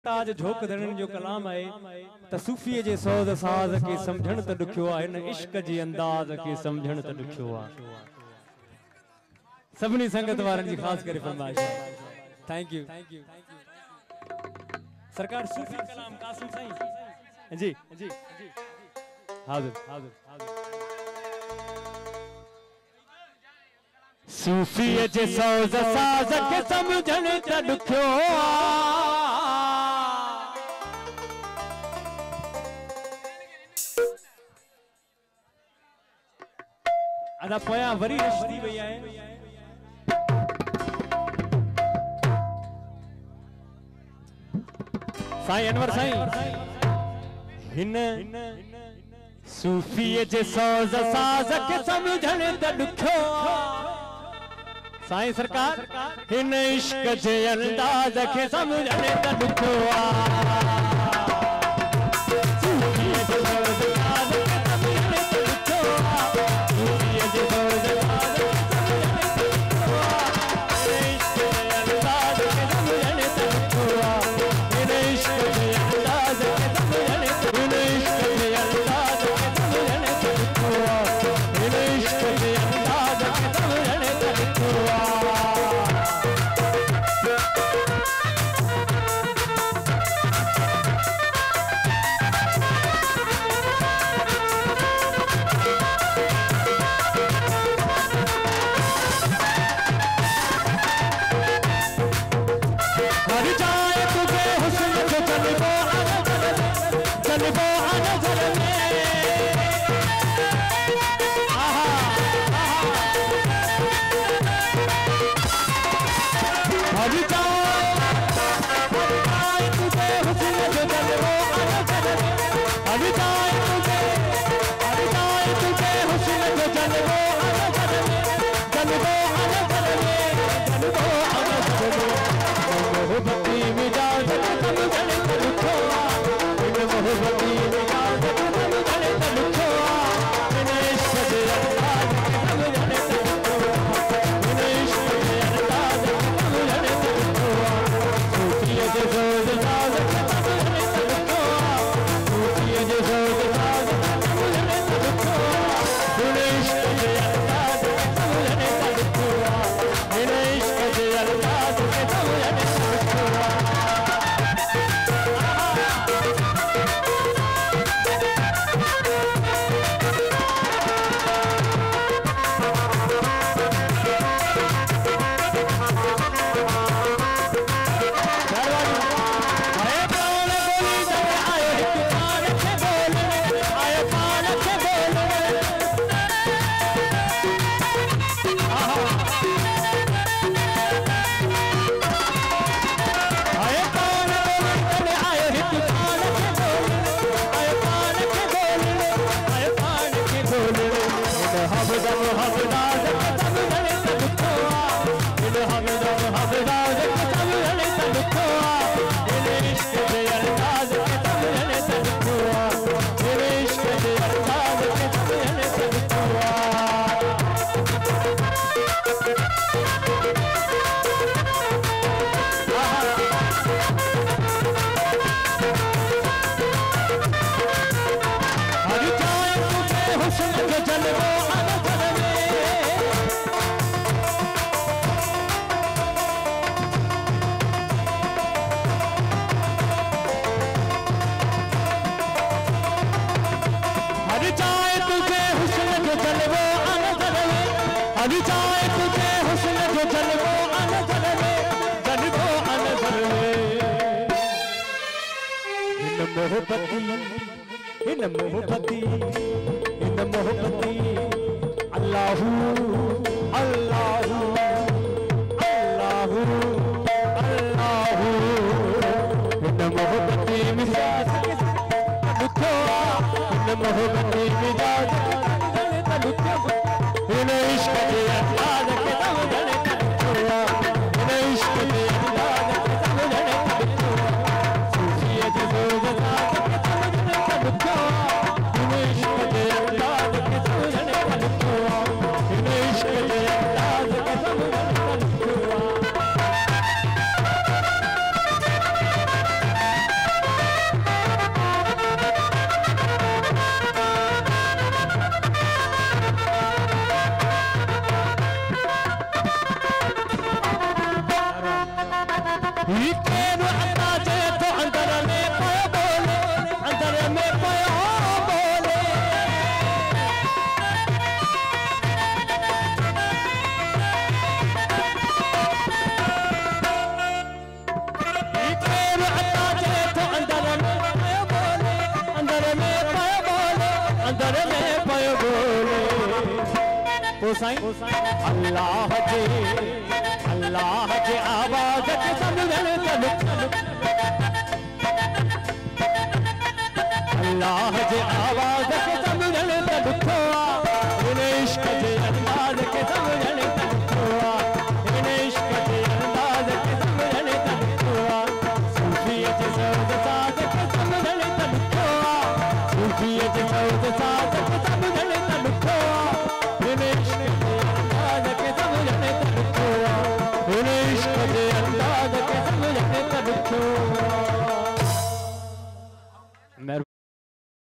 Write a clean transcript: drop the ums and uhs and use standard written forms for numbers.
मुमताज झोक धरण जो कलाम है त सूफीअ जे सौज़ साज़ के समझण त ॾुखियो आहे, हिन इश्क जे अंदाज़ के समझण त ॾुखियो आहे। सभिनी संगत वारनि जी ख़ासि करे फरमाइश आहे। थैंक यू सरकार। सूफी कलाम कासिम साईं जी जी जी हाज़िर हाज़िर हाज़िर। सूफीअ जे सौज़ साज़ के समझण त ॾुखियो अदा पोयां वरी रश थी वई आहे। साईं अनवर साईं हिन सूफीअ जे सौज़ साज़ के समझण त ॾुखियो साईं सरकार, हिन इश्क जे अंदाज़ के समझण त ॾुखियो सूफीअ जे सौज़ साज़ के समझण त ॾुखियो सूफीअ जे सौज़ साज़ के समझण त ॾुखियो हिन इश्क जे अंदाज़ के समझण त ॾुखियो हिन इश्क जे अंदाज़ के समझण त ॾुखियो हिन इश्क जे अंदाज़ के समझण त ॾुखियो। अल्लाहू अल्लाहू अल्लाहू अल्लाहू इन मोहब्बती मिजाज दुखो इन मोहब्बती मिजाज दुखो इन इश्क के अंदाज के समझने दुखो इन इश्क के अंदाज के समझने दुखो सूफिया के सोज साज के समझने दुखो इन इश्क के अंदाज के समझने दुखो इन इश्क के अंदाज के अल्लाह जी आवाज़ के समझण अल्लाह जी आवाज़ के समझण तॾुखो इन इश्क जे अंदाज़ के समझण तॾुखो इन इश्क जे अंदाज़ के समझण तॾुखो सूफ़ीअ जे सौद साज़ के समझण तॾुखो सूफ़ीअ जे सौद साज़